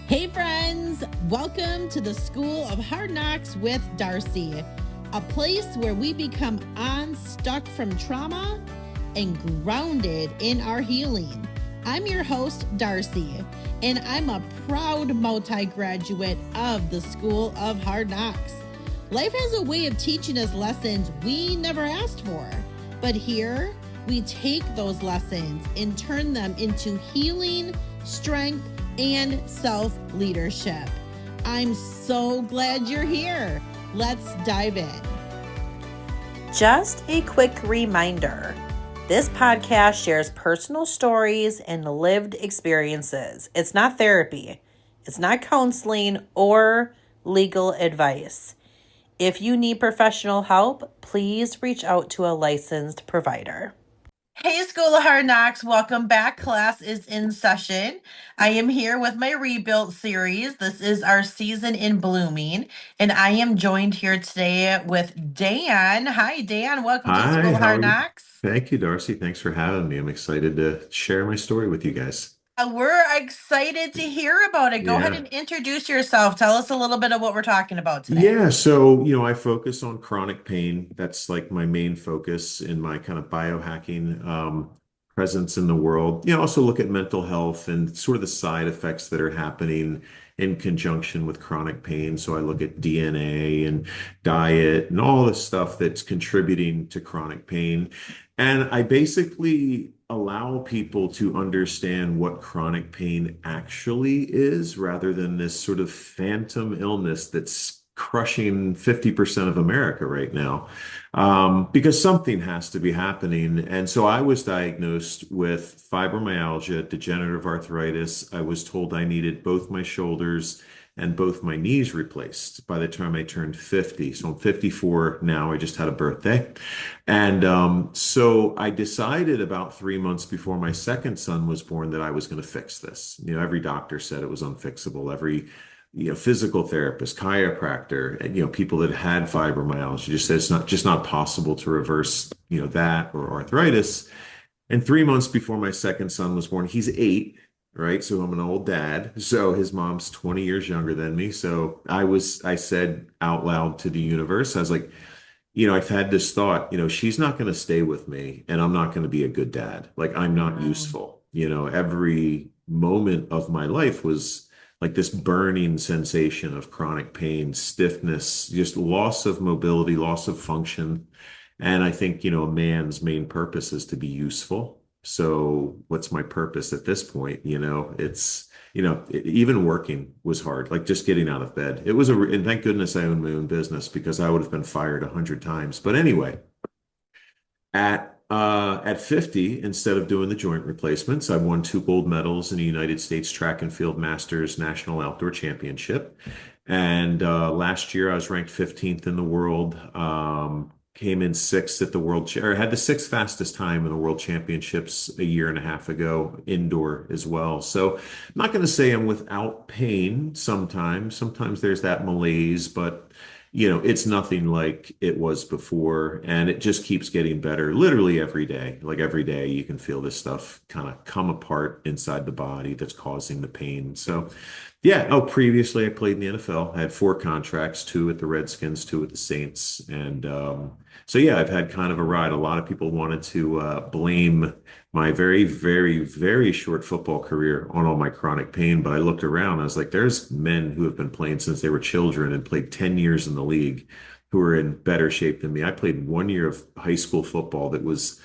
Hey friends, welcome to the School of Hard Knocks with Darcie, a place where we become unstuck from trauma and grounded in our healing. I'm your host, Darcie, and I'm a proud multi-graduate of the School of Hard Knocks. Life has a way of teaching us lessons we never asked for, but here we take those lessons and turn them into healing, strength, and self-leadership. I'm so glad you're here. Let's dive in. Just a quick reminder. This podcast shares personal stories and lived experiences. It's not therapy. It's not counseling or legal advice. If you need professional help, please reach out to a licensed provider. Hey, School of Hard Knocks. Welcome back. Class is in session. I am here with my Rebuilt series. This is our season in blooming, and I am joined here today with Dan. Hi, Dan. Welcome to the Hi, School of how Hard are you? Knocks. Thank you, Darcy. Thanks for having me. I'm excited to share my story with you guys. We're excited to hear about it. Go ahead Yeah. and introduce yourself. Tell us a little bit of what we're talking about today. Yeah, so, I focus on chronic pain. That's like my main focus in my kind of biohacking presence in the world. Also look at mental health and sort of the side effects that are happening in conjunction with chronic pain. So I look at DNA and diet and all the stuff that's contributing to chronic pain. And I basically allow people to understand what chronic pain actually is rather than this sort of phantom illness that's crushing 50% of America right now, because something has to be happening. And so I was diagnosed with fibromyalgia, degenerative arthritis. I was told I needed both my shoulders and both my knees replaced by the time I turned 50. So I'm 54 now. I just had a birthday. And so I decided about 3 months before my second son was born that I was going to fix this. Every doctor said it was unfixable. Every physical therapist, chiropractor, and, people that had fibromyalgia just said it's not possible to reverse, that or arthritis. And 3 months before my second son was born, he's 8, right? So I'm an old dad. So his mom's 20 years younger than me. So I said out loud to the universe, I was like, I've had this thought, she's not going to stay with me and I'm not going to be a good dad. Like I'm not useful. Every moment of my life was like this burning sensation of chronic pain, stiffness, just loss of mobility, loss of function. And I think, a man's main purpose is to be useful. So what's my purpose at this point? Even working was hard, like just getting out of bed. And thank goodness I own my own business because I would have been fired 100 times. But anyway, at 50, instead of doing the joint replacements, I won 2 gold medals in the United States Track and Field Masters National Outdoor Championship. And last year I was ranked 15th in the world. Came in sixth at the or had the sixth fastest time in the World Championships a year and a half ago, indoor as well. So I'm not going to say I'm without pain sometimes. Sometimes there's that malaise, but it's nothing like it was before. And it just keeps getting better literally every day. Like every day you can feel this stuff kind of come apart inside the body that's causing the pain. So yeah. Oh, previously I played in the NFL. I had 4 contracts, 2 at the Redskins, 2 at the Saints. And so yeah, I've had kind of a ride. A lot of people wanted to blame my very, very, very short football career on all my chronic pain. But I looked around, I was like, there's men who have been playing since they were children and played 10 years in the league who are in better shape than me. I played 1 year of high school football that was,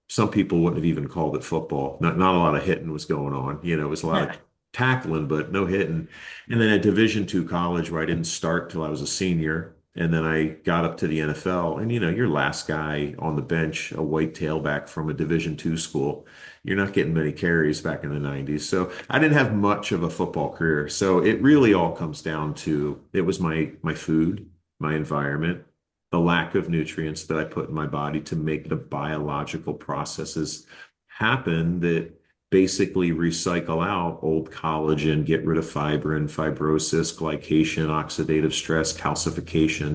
some people wouldn't have even called it football. Not a lot of hitting was going on. It was a lot of tackling, but no hitting. And then at Division II college where I didn't start till I was a senior. And then I got up to the NFL and, your last guy on the bench, a white tailback from a Division II school, you're not getting many carries back in the 90s. So I didn't have much of a football career. So it really all comes down to, it was my food, my environment, the lack of nutrients that I put in my body to make the biological processes happen that basically recycle out old collagen, get rid of fibrin, fibrosis, glycation, oxidative stress, calcification.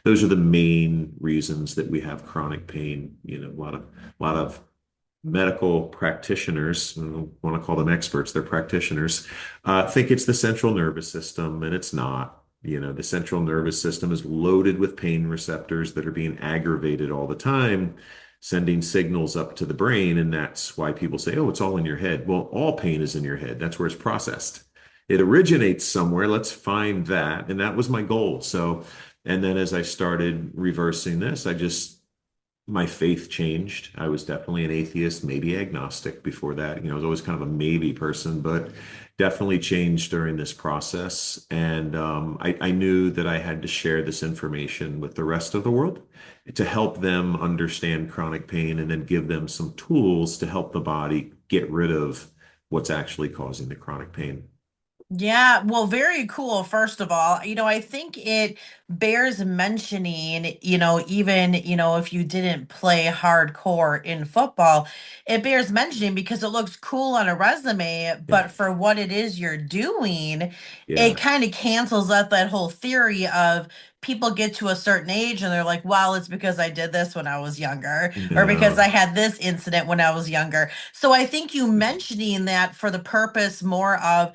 Those are the main reasons that we have chronic pain. A lot of medical practitioners, I don't want to call them experts, they're practitioners, think it's the central nervous system, and it's not. The central nervous system is loaded with pain receptors that are being aggravated all the time, sending signals up to the brain. And that's why people say, oh, it's all in your head. Well, all pain is in your head. That's where it's processed. It originates somewhere. Let's find that. And that was my goal. So, and then as I started reversing this, my faith changed. I was definitely an atheist, maybe agnostic before that. I was always kind of a maybe person, but definitely changed during this process. And I knew that I had to share this information with the rest of the world to help them understand chronic pain and then give them some tools to help the body get rid of what's actually causing the chronic pain. Yeah, well, very cool. First of all, I think it bears mentioning, even, if you didn't play hardcore in football, it bears mentioning because it looks cool on a resume, Yeah. but for what it is you're doing, it Yeah. kind of cancels out that whole theory of people get to a certain age and they're like, well, it's because I did this when I was younger, or because I No. had this incident when I was younger. So I think you mentioning that for the purpose more of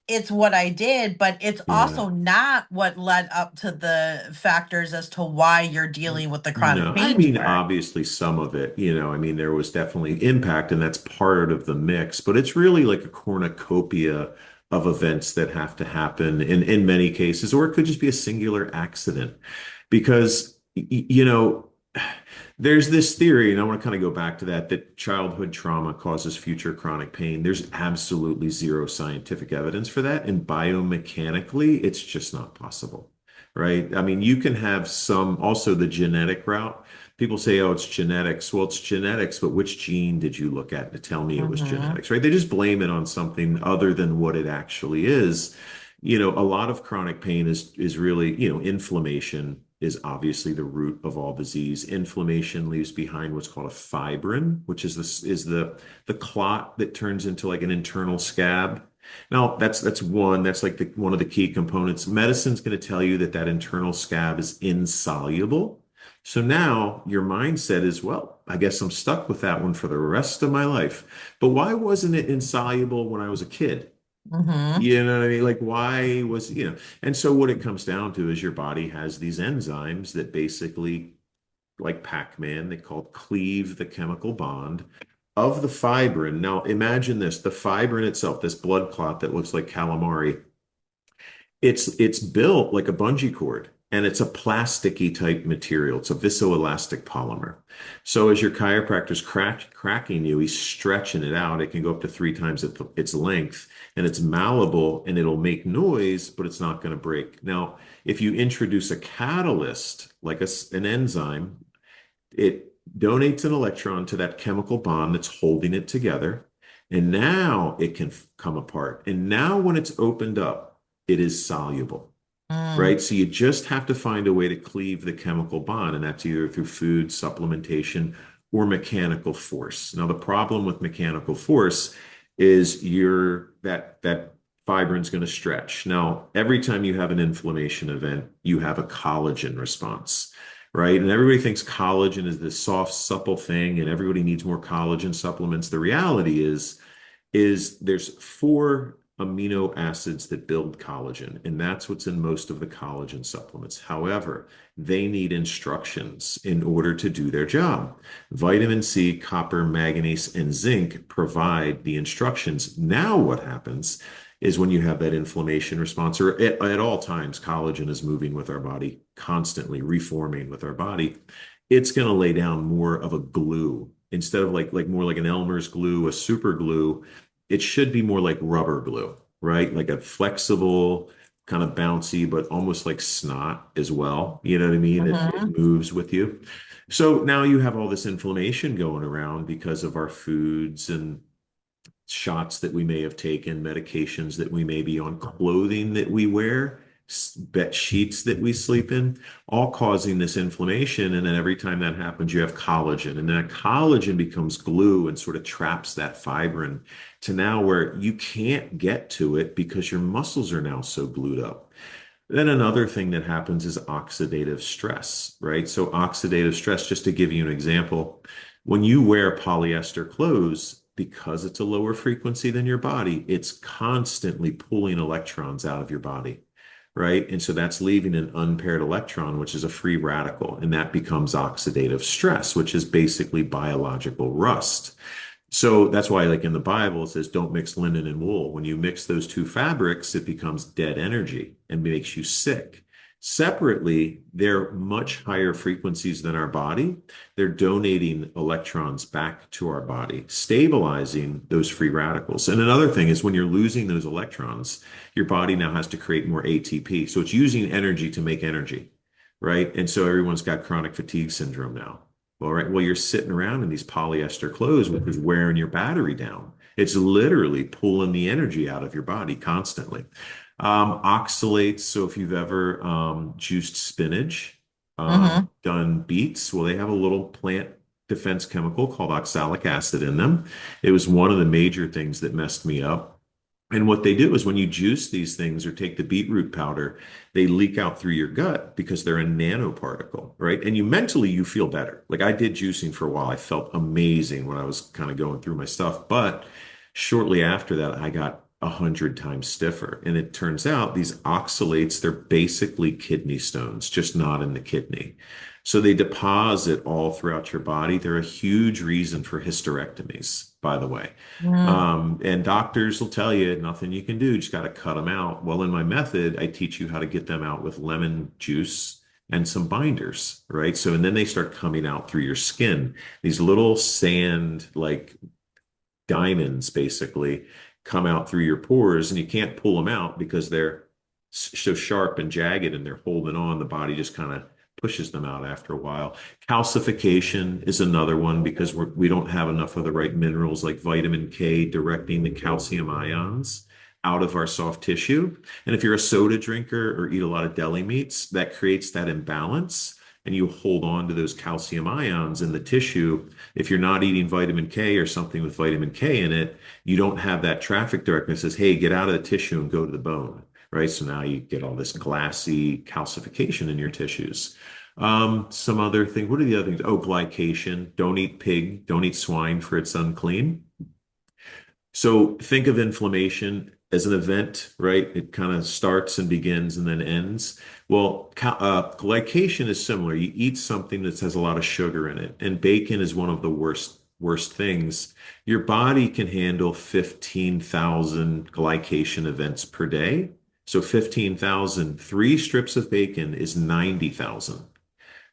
it's what I did, but it's Yeah. also not what led up to the factors as to why you're dealing with the chronic No, I pain mean, more. obviously some of it, I mean, there was definitely impact and that's part of the mix, but it's really like a cornucopia of events that have to happen in many cases, or it could just be a singular accident because, there's this theory, and I want to kind of go back to that childhood trauma causes future chronic pain. There's absolutely zero scientific evidence for that. And biomechanically, it's just not possible, right? I mean, you can have also the genetic route. People say, oh, it's genetics. Well, it's genetics, but which gene did you look at to tell me it was Mm-hmm. genetics, right? They just blame it on something other than what it actually is. A lot of chronic pain is really, inflammation is obviously the root of all disease. Inflammation leaves behind what's called a fibrin, which is the clot that turns into like an internal scab. Now, that's like one of the key components. Medicine's going to tell you that internal scab is insoluble. So now your mindset is, well, I guess I'm stuck with that one for the rest of my life. But why wasn't it insoluble when I was a kid? Mm-hmm. You know what I mean? Like, why and so what it comes down to is your body has these enzymes that basically, like Pac-Man, they call cleave the chemical bond of the fibrin. Now, imagine this, the fibrin itself, this blood clot that looks like calamari, it's built like a bungee cord and it's a plasticky type material. It's a viscoelastic polymer. So as your chiropractor's cracking you, he's stretching it out. It can go up to 3 times its length and it's malleable and it'll make noise, but it's not going to break. Now, if you introduce a catalyst like an enzyme, it donates an electron to that chemical bond that's holding it together. And now it can come apart. And now when it's opened up, it is soluble, Mm. right? So you just have to find a way to cleave the chemical bond, and that's either through food, supplementation, or mechanical force. Now, the problem with mechanical force is that fibrin's going to stretch. Now, every time you have an inflammation event, you have a collagen response, right? And everybody thinks collagen is this soft, supple thing, and everybody needs more collagen supplements. The reality is there's 4 amino acids that build collagen, and that's what's in most of the collagen supplements. However, they need instructions in order to do their job. Vitamin C, copper, manganese, and zinc provide the instructions. Now, what happens is when you have that inflammation response, or at all times, collagen is moving with our body, constantly reforming with our body. It's going to lay down more of a glue instead of like more like an Elmer's glue, a super glue. It should be more like rubber glue, right? Like a flexible, kind of bouncy, but almost like snot as well. You know what I mean? It Mm-hmm. moves with you. So now you have all this inflammation going around because of our foods and shots that we may have taken, medications that we may be on, clothing that we wear, bed sheets that we sleep in, all causing this inflammation. And then every time that happens, you have collagen, and that collagen becomes glue and sort of traps that fibrin to now where you can't get to it because your muscles are now so glued up. Then another thing that happens is oxidative stress, right? So oxidative stress, just to give you an example, When you wear polyester clothes, because it's a lower frequency than your body, it's constantly pulling electrons out of your body, right? And so that's leaving an unpaired electron, which is a free radical, and that becomes oxidative stress, which is basically biological rust. So that's why, like in the Bible, it says, don't mix linen and wool. When you mix those two fabrics, it becomes dead energy and makes you sick. Separately, they're much higher frequencies than our body. They're donating electrons back to our body, stabilizing those free radicals. And another thing is when you're losing those electrons, your body now has to create more ATP. So it's using energy to make energy, right? And so everyone's got chronic fatigue syndrome now. Well, right. Well, you're sitting around in these polyester clothes, which is wearing your battery down. It's literally pulling the energy out of your body constantly. Oxalates. So if you've ever juiced spinach, Mm-hmm. done beets, well, they have a little plant defense chemical called oxalic acid in them. It was one of the major things that messed me up. And what they do is when you juice these things or take the beetroot powder, they leak out through your gut because they're a nanoparticle, right? And you feel better. Like I did juicing for a while. I felt amazing when I was kind of going through my stuff. But shortly after that, I got 100 times stiffer. And it turns out these oxalates, they're basically kidney stones, just not in the kidney. So they deposit all throughout your body. They're a huge reason for hysterectomies, by the way. And doctors will tell you nothing you can do, just got to cut them out. Well, in my method, I teach you how to get them out with lemon juice and some binders, right? So, and then they start coming out through your skin. These little sand, like diamonds, basically come out through your pores, and you can't pull them out because they're so sharp and jagged and they're holding on. The body just kind of pushes them out after a while. Calcification is another one because we don't have enough of the right minerals like vitamin K directing the calcium ions out of our soft tissue. And if you're a soda drinker or eat a lot of deli meats, that creates that imbalance and you hold on to those calcium ions in the tissue. If you're not eating vitamin K or something with vitamin K in it, you don't have that traffic directness that says, hey, get out of the tissue and go to the bone, right? So now you get all this glassy calcification in your tissues. Some other thing. What are the other things? Oh, glycation. Don't eat pig. Don't eat swine for it's unclean. So think of inflammation as an event, right? It kind of starts and begins and then ends. Well, glycation is similar. You eat something that has a lot of sugar in it, and bacon is one of the worst things. Your body can handle 15,000 glycation events per day. So 15,000, three strips of bacon is 90,000,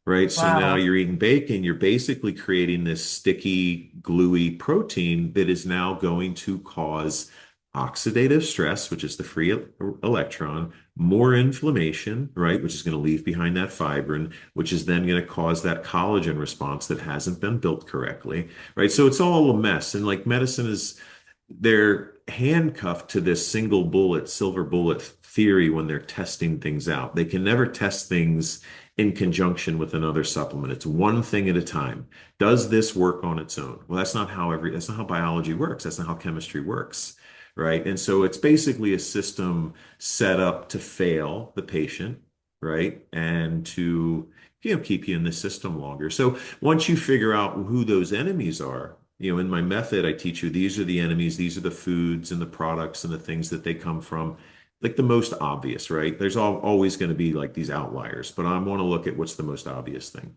right? So now Wow. you're eating bacon, you're basically creating this sticky, gluey protein that is now going to cause oxidative stress, which is the free electron, more inflammation, right? Which is going to leave behind that fibrin, which is then going to cause that collagen response that hasn't been built correctly, right? So it's all a mess. And like medicine is, they're handcuffed to this single bullet, silver bullet theory when they're testing things out. They can never test things in conjunction with another supplement. It's one thing at a time. Does this work on its own? Well, that's not how biology works. That's not how chemistry works, right? And so it's basically a system set up to fail the patient, right? And to, keep you in the system longer. So once you figure out who those enemies are, in my method, I teach you these are the enemies, these are the foods and the products and the things that they come from, like the most obvious, right? There's always going to be like these outliers, but I want to look at what's the most obvious thing.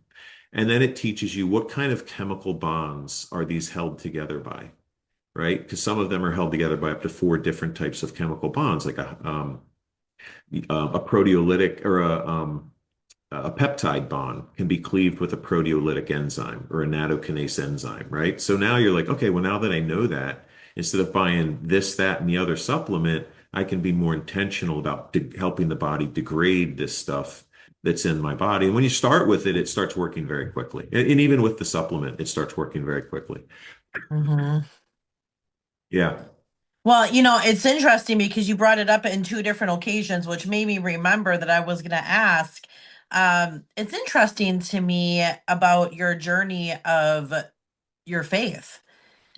And then it teaches you what kind of chemical bonds are these held together by, right? Because some of them are held together by up to four different types of chemical bonds, like a proteolytic or a peptide bond can be cleaved with a proteolytic enzyme or a nattokinase enzyme, right? So now you're like, okay, well, now that I know that, instead of buying this, that, and the other supplement, I can be more intentional about helping the body degrade this stuff that's in my body. And when you start with it, it starts working very quickly. And even with the supplement, it starts working very quickly. Hmm. Yeah. Well, it's interesting because you brought it up in two different occasions, which made me remember that I was going to ask. It's interesting to me about your journey of your faith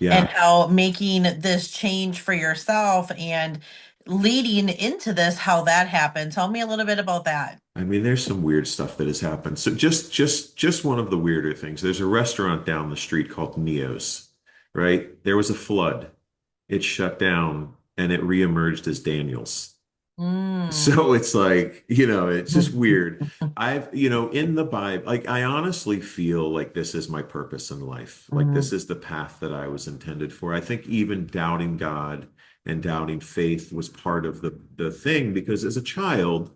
and Yeah. how making this change for yourself and leading into this, how that happened. Tell me a little bit about that. I mean, there's some weird stuff that has happened. So just one of the weirder things. There's a restaurant down the street called Neo's, right? There was a flood. It shut down and it reemerged as Daniel's. Mm. So it's like, it's just weird. In the Bible, like I honestly feel like this is my purpose in life. Like this Mhm. is the path that I was intended for. I think even doubting God and doubting faith was part of the thing because as a child,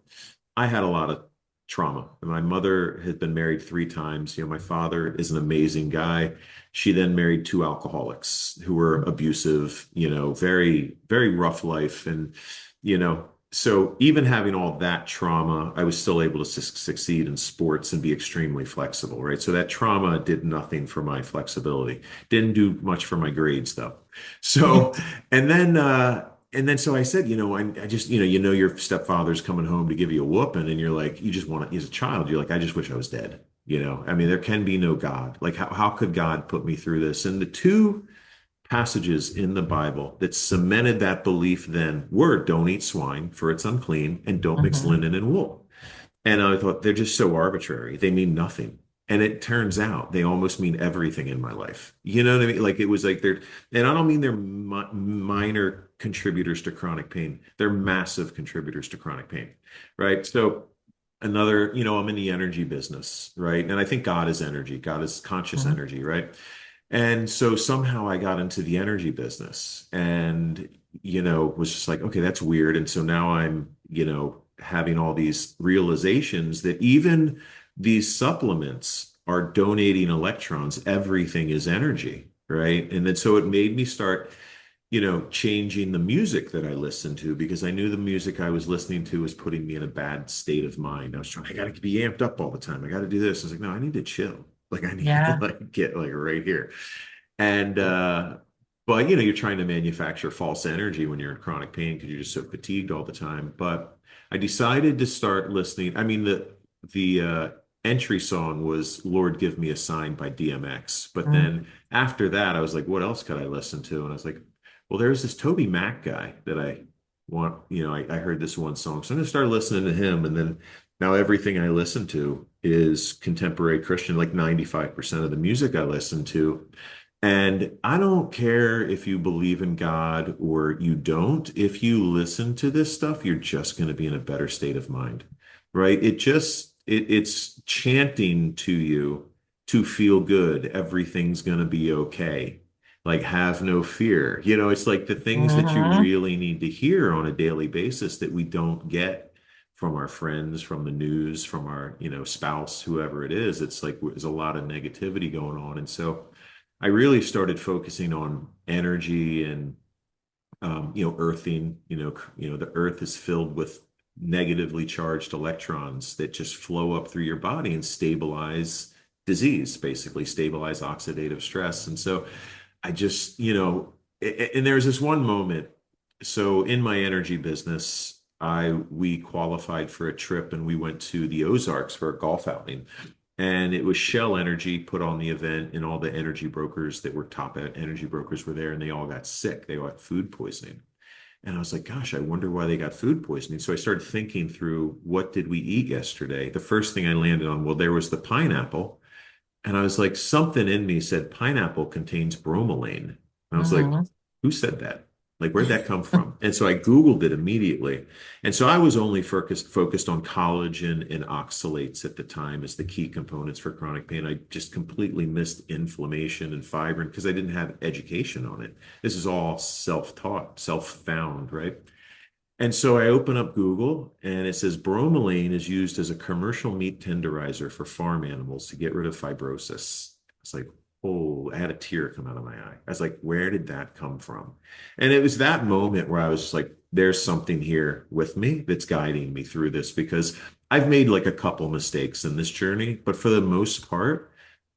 I had a lot of trauma. My mother had been married 3 times. My father is an amazing guy. She then married 2 alcoholics who were abusive, very, very rough life. And, so even having all that trauma, I was still able to succeed in sports and be extremely flexible, right? So that trauma did nothing for my flexibility. Didn't do much for my grades though. So, and then so I said, I just, your stepfather's coming home to give you a whooping, and you're like, you just want to, as a child, you're like, I just wish I was dead. I mean, there can be no God. Like, how could God put me through this? And the two passages in the Bible that cemented that belief then were don't eat swine, for it's unclean, and don't mix Mhm. linen and wool. And I thought they're just so arbitrary. They mean nothing. And it turns out they almost mean everything in my life. You know what I mean? Like it was like and I don't mean they're minor contributors to chronic pain. They're massive contributors to chronic pain, right? So another, I'm in the energy business, right? And I think God is energy. God is conscious Mhm. energy, right? And so somehow I got into the energy business and, was just like, okay, that's weird. And so now I'm, having all these realizations that even these supplements are donating electrons. Everything is energy, right? And then so it made me start, changing the music that I listened to because I knew the music I was listening to was putting me in a bad state of mind. I got to be amped up all the time. I got to do this. I was like, no, I need to chill. Like I need to Yeah. like get like right here. And but you're trying to manufacture false energy when you're in chronic pain because you're just so fatigued all the time. But I decided to start listening. I mean, the entry song was Lord Give Me a Sign by DMX. But Mm. then after that, I was like, what else could I listen to? And I was like, well, there's this Toby Mac guy that I want, I heard this one song. So I'm gonna start listening to him. And then now everything I listen to is contemporary Christian, like 95% of the music I listen to. And I don't care if you believe in God or you don't. If you listen to this stuff, you're just going to be in a better state of mind, right? It's chanting to you to feel good. Everything's going to be okay. Like have no fear. It's like the things that you Mhm. really need to hear on a daily basis that we don't get from our friends, from the news, from our, spouse, whoever it is. It's like there's a lot of negativity going on. And so I really started focusing on energy and earthing. The earth is filled with negatively charged electrons that just flow up through your body and stabilize disease, basically stabilize oxidative stress. And so I just, and there's this one moment. So in my energy business, we qualified for a trip and we went to the Ozarks for a golf outing. And it was Shell Energy put on the event, and all the energy brokers that were top energy brokers were there, and they all got sick. They all got food poisoning. And I was like, gosh, I wonder why they got food poisoning. So I started thinking through what did we eat yesterday? The first thing I landed on, well, there was the pineapple. And I was like, something in me said pineapple contains bromelain. And I was like, Mhm. who said that? Like, where'd that come from? And so I Googled it immediately. And so I was only focused on collagen and oxalates at the time as the key components for chronic pain. I just completely missed inflammation and fibrin because I didn't have education on it. This is all self-taught, self-found, right? And so I open up Google and it says bromelain is used as a commercial meat tenderizer for farm animals to get rid of fibrosis. It's like, oh, I had a tear come out of my eye. I was like, where did that come from? And it was that moment where I was just like, there's something here with me that's guiding me through this because I've made like a couple mistakes in this journey, but for the most part,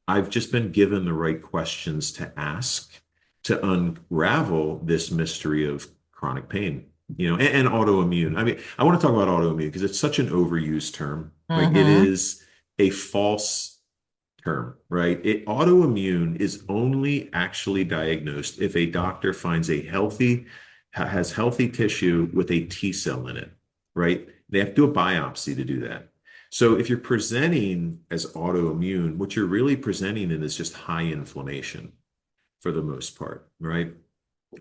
I've just been given the right questions to ask to unravel this mystery of chronic pain, and autoimmune. I mean, I want to talk about autoimmune because it's such an overused term. Like it Mhm. is a false term, right? Autoimmune is only actually diagnosed if a doctor finds a healthy has healthy tissue with a T cell in it, right? They have to do a biopsy to do that. So if you're presenting as autoimmune, what you're really presenting in is just high inflammation for the most part, right?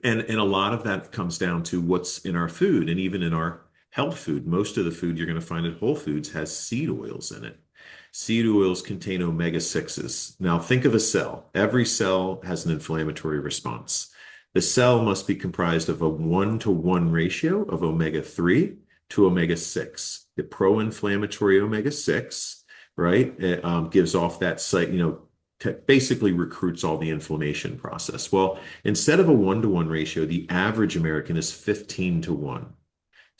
And a lot of that comes down to what's in our food and even in our health food. Most of the food you're going to find at Whole Foods has seed oils in it. Seed oils contain omega 6s. Now, think of a cell. Every cell has an inflammatory response. The cell must be comprised of a 1-to-1 ratio of omega 3 to omega 6. The pro inflammatory omega 6, right, gives off that site, basically recruits all the inflammation process. Well, instead of a 1-to-1 ratio, the average American is 15-to-1.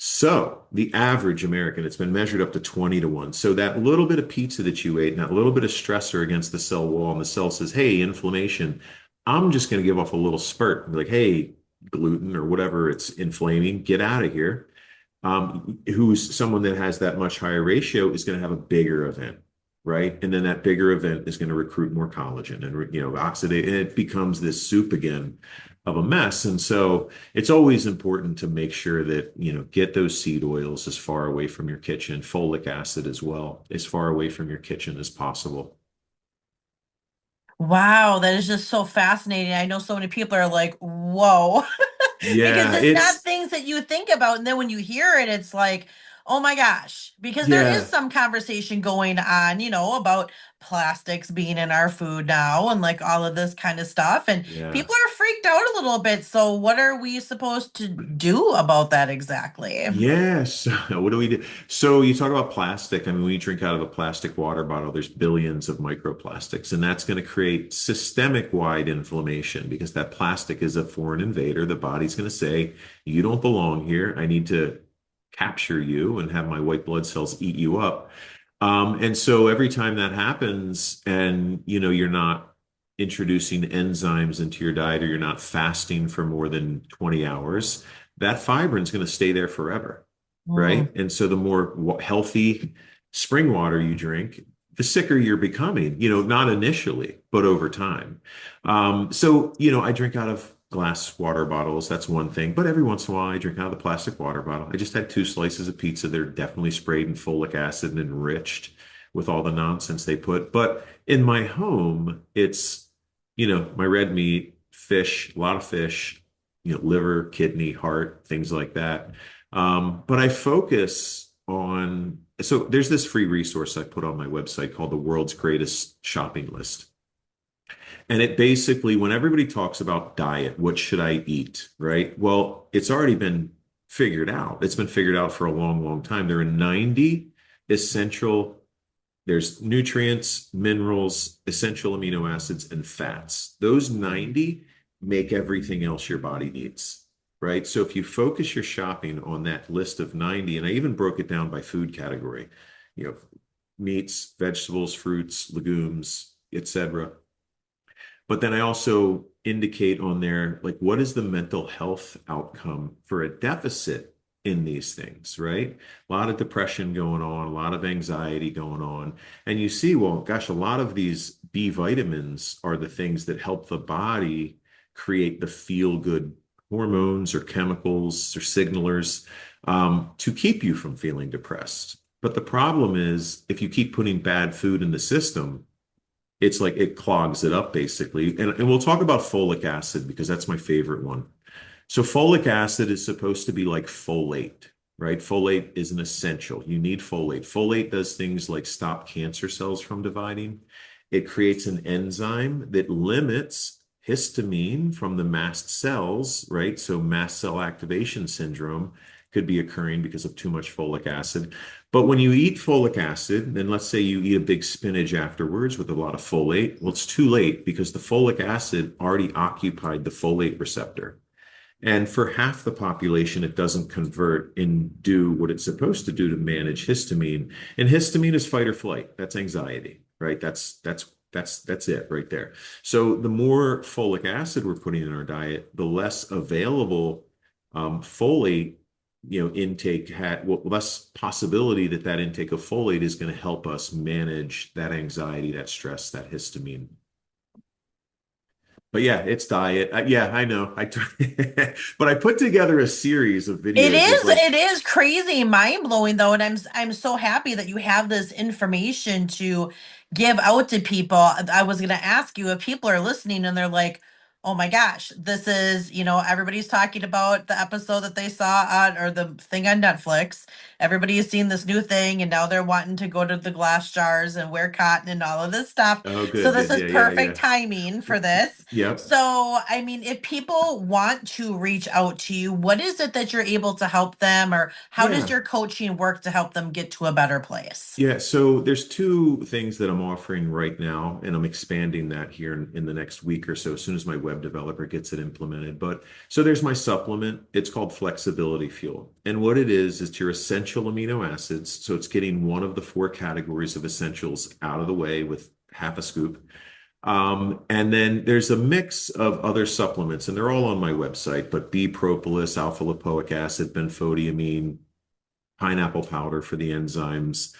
So the average American, it's been measured up to 20-to-1. So that little bit of pizza that you ate and that little bit of stressor against the cell wall, and the cell says, hey, inflammation, I'm just going to give off a little spurt and be like, hey, gluten or whatever it's inflaming, get out of here. Who's someone that has that much higher ratio is going to have a bigger event, right? And then that bigger event is going to recruit more collagen and, oxidate, and it becomes this soup again of a mess. And so it's always important to make sure that, get those seed oils as far away from your kitchen, folic acid as well, as far away from your kitchen as possible. Wow, that is just so fascinating. I know so many people are like, whoa, because Yeah, it's not things that you think about. And then when you hear it, it's like, oh my gosh, because there is yeah, some conversation going on, about plastics being in our food now and like all of this kind of stuff. And yeah. people are freaked out a little bit. So, what are we supposed to do about that exactly? Yes. What do we do? So you talk about plastic. I mean, when you drink out of a plastic water bottle, there's billions of microplastics, and that's going to create systemic wide inflammation because that plastic is a foreign invader. The body's going to say, you don't belong here. I need to capture you and have my white blood cells eat you up. And so every time that happens, and you're not introducing enzymes into your diet or you're not fasting for more than 20 hours, that fibrin is going to stay there forever, right? Mm. And so the more healthy spring water you drink, the sicker you're becoming, not initially, but over time. So, I drink out of glass water bottles. That's one thing. But every once in a while, I drink out of the plastic water bottle. I just had 2 slices of pizza. They're definitely sprayed in folic acid and enriched with all the nonsense they put. But in my home, it's, my red meat, fish, a lot of fish, liver, kidney, heart, things like that. But I focus on, so there's this free resource I put on my website called the World's Greatest Shopping List. And it basically, when everybody talks about diet, what should I eat, right? Well, it's already been figured out. It's been figured out for a long, long time. There are 90 essential, there's nutrients, minerals, essential amino acids, and fats. Those 90 make everything else your body needs, right? So if you focus your shopping on that list of 90, and I even broke it down by food category, you know, meats, vegetables, fruits, legumes, etc. But then I also indicate on there, like, what is the mental health outcome for a deficit in these things, right? A lot of depression going on, a lot of anxiety going on. And you see, well, gosh, a lot of these B vitamins are the things that help the body create the feel good hormones or chemicals or signalers to keep you from feeling depressed. But the problem is, if you keep putting bad food in the system, it's like it clogs it up basically. And we'll talk about folic acid because that's my favorite one. So folic acid is supposed to be like folate, right? Folate is an essential. You need folate. Folate does things like stop cancer cells from dividing. It creates an enzyme that limits histamine from the mast cells, right? So mast cell activation syndrome could be occurring because of too much folic acid. But when you eat folic acid, then let's say you eat a big spinach afterwards with a lot of folate, well, it's too late because the folic acid already occupied the folate receptor. And for half the population, it doesn't convert and do what it's supposed to do to manage histamine. And histamine is fight or flight. That's anxiety, right? That's it right there. So the more folic acid we're putting in our diet, the less available folate intake had, well, less possibility that that intake of folate is going to help us manage that anxiety, that stress, that histamine. But yeah, it's diet. Yeah, I know. But I put together a series of It videos of is like, it is crazy mind blowing though, and I'm so happy that you have this information to give out to people. I was gonna ask you if people are listening and they're like, oh my gosh, this is, everybody's talking about the episode that they saw on or the thing on Netflix. Everybody has seen this new thing and now they're wanting to go to the glass jars and wear cotton and all of this stuff. oh, So good, this good. is Yeah, yeah, perfect yeah. timing for this. Yep. So, I mean, if people want to reach out to you, what is it that you're able to help them, or how does Yeah. your coaching work to help them get to a better place? Yeah, so there's two things that I'm offering right now, and I'm expanding that here in the next week or so, as soon as my web developer gets it implemented. But so there's my supplement. It's called Flexibility Fuel. And what it is your essential amino acids. So it's getting one of the four categories of essentials out of the way with half a scoop. And then there's a mix of other supplements, and they're all on my website, but bee propolis, alpha lipoic acid, benfotiamine, pineapple powder for the enzymes,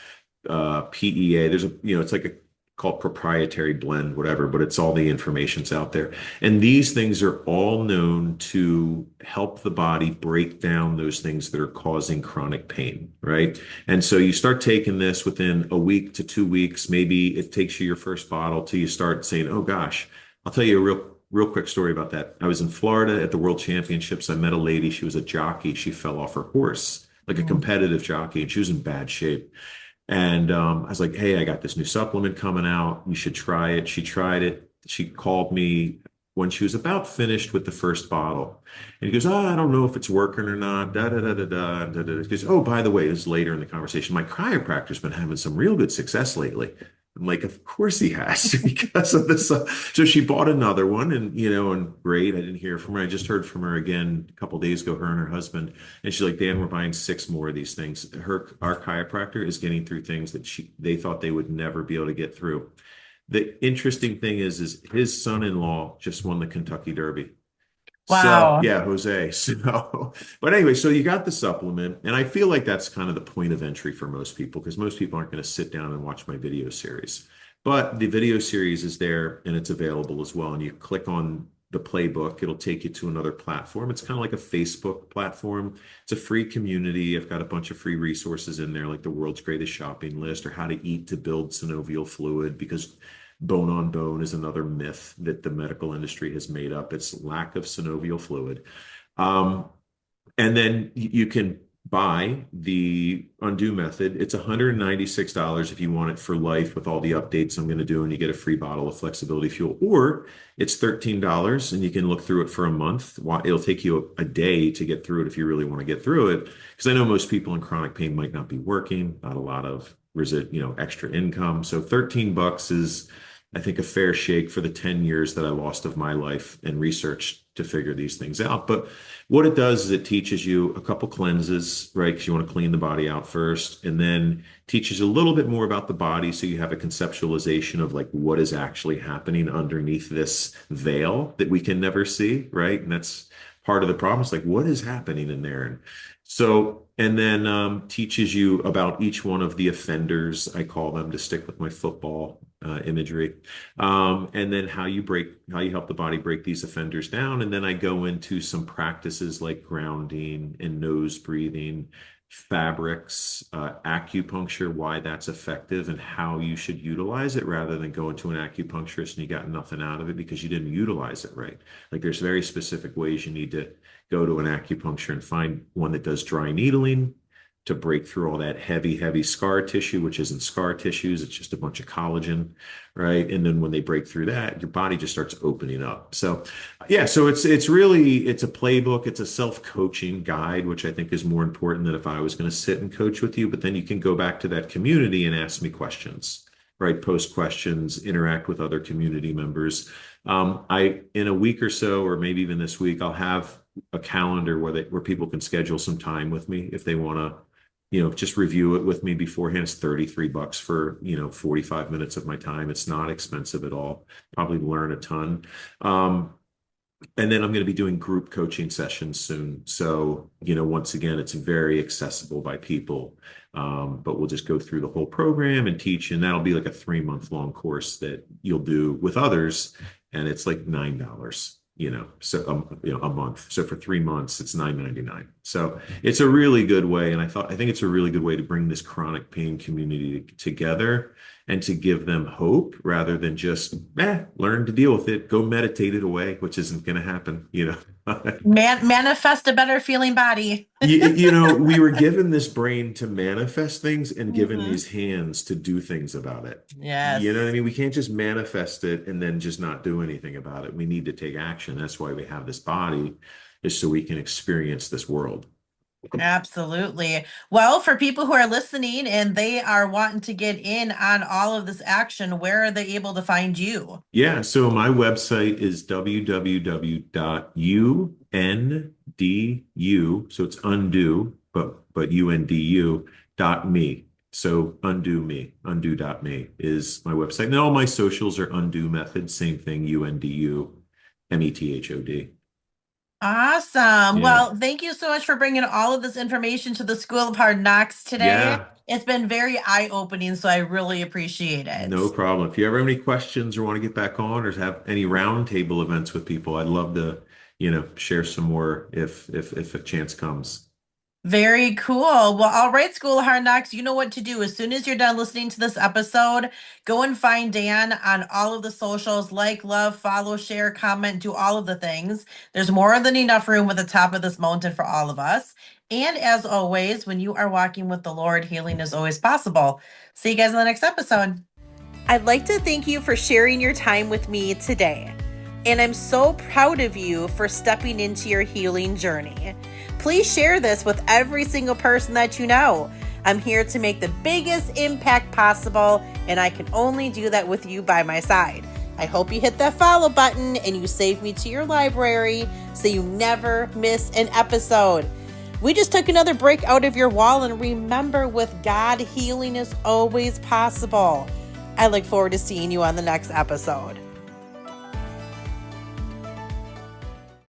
PEA. There's it's like a called proprietary blend, whatever, but it's all the information's out there. And these things are all known to help the body break down those things that are causing chronic pain, right? And so you start taking this within a week to 2 weeks. Maybe it takes you your first bottle till you start saying, oh gosh, I'll tell you a real quick story about that. I was in Florida at the World Championships. I met a lady. She was a jockey. She fell off her horse, like a Mhm. competitive jockey, and she was in bad shape. And I was like, hey, I got this new supplement coming out. You should try it. She tried it. She called me when she was about finished with the first bottle. And he goes, oh, I don't know if it's working or not. Da, da, da, da, da, da, da. He goes, oh, by the way, this is later in the conversation. My chiropractor's been having some real good success lately. I'm like, of course he has because of this. So she bought another one and great. I didn't hear from her. I just heard from her again a couple of days ago, her and her husband. And she's like, Dan, we're buying six more of these things. Our chiropractor is getting through things that they thought they would never be able to get through. The interesting thing is his son-in-law just won the Kentucky Derby. So Wow. yeah, Jose. So, but anyway, so you got the supplement, and I feel like that's kind of the point of entry for most people because most people aren't going to sit down and watch my video series. But the video series is there and it's available as well. And you click on the playbook, it'll take you to another platform. It's kind of like a Facebook platform. It's a free community. I've got a bunch of free resources in there, like the world's greatest shopping list or how to eat to build synovial fluid, because bone on bone is another myth that the medical industry has made up. It's lack of synovial fluid. Um, and then you can buy the undo method. It's $196 if you want it for life with all the updates I'm going to do, and you get a free bottle of flexibility fuel. Or it's $13 and you can look through it for a month. It'll take you a day to get through it if you really want to get through it. Because I know most people in chronic pain might not be working, not a lot of extra income. So 13 bucks is, I think, a fair shake for the 10 years that I lost of my life and research to figure these things out. But what it does is it teaches you a couple cleanses, right? Because you want to clean the body out first, and then teaches you a little bit more about the body. So you have a conceptualization of like what is actually happening underneath this veil that we can never see, right? And that's part of the problem. It's like, what is happening in there? And then teaches you about each one of the offenders, I call them to stick with my football imagery. And then how you help the body break these offenders down. And then I go into some practices like grounding and nose breathing, fabrics, acupuncture, why that's effective and how you should utilize it rather than going to an acupuncturist and you got nothing out of it because you didn't utilize it right. Like there's very specific ways you need to go to an acupuncture and find one that does dry needling to break through all that heavy scar tissue, which isn't scar tissues. It's just a bunch of collagen, right? And then when they break through that, your body just starts opening up. So yeah, so it's a playbook. It's a self-coaching guide, which I think is more important than if I was going to sit and coach with you. But then you can go back to that community and ask me questions, right? Post questions, interact with other community members. In a week or so, or maybe even this week, I'll have a calendar where people can schedule some time with me if they want to just review it with me beforehand. It's 33 bucks for 45 minutes of my time. It's not expensive at all. Probably learn a ton. And then I'm going to be doing group coaching sessions soon. So, once again, it's very accessible by people. But we'll just go through the whole program and teach, and that'll be like a 3-month long course that you'll do with others. and it's like $9, so a month. So for 3 months, it's $9.99. So it's a really good way, and I think it's a really good way to bring this chronic pain community together and to give them hope rather than just learn to deal with it, go meditate it away, which isn't going to happen. Manifest a better feeling body. We were given this brain to manifest things and given these hands to do things about it. Yes. You know what I mean? We can't just manifest it and then just not do anything about it. We need to take action. That's why we have this body, is so we can experience this world. Absolutely. Well, for people who are listening and they are wanting to get in on all of this action, where are they able to find you? Yeah, so my website is www.undu, so it's undo, but undu.me. So undo.me is my website. And all my socials are undo method, same thing, UNDU, METHOD. Awesome. Yeah. Well, thank you so much for bringing all of this information to the School of Hard Knocks today. Yeah. It's been very eye-opening, so I really appreciate it. No problem. If you ever have any questions or want to get back on or have any roundtable events with people, I'd love to, share some more if a chance comes. Very cool. Well, all right, School of Hard Knocks, you know what to do. As soon as you're done listening to this episode, go and find Dan on all of the socials, like, love, follow, share, comment, do all of the things. There's more than enough room at the top of this mountain for all of us. And as always, when you are walking with the Lord, healing is always possible. See you guys in the next episode. I'd like to thank you for sharing your time with me today. And I'm so proud of you for stepping into your healing journey. Please share this with every single person that you know. I'm here to make the biggest impact possible, and I can only do that with you by my side. I hope you hit that follow button and you save me to your library so you never miss an episode. We just took another break out of your wall, and remember, with God, healing is always possible. I look forward to seeing you on the next episode.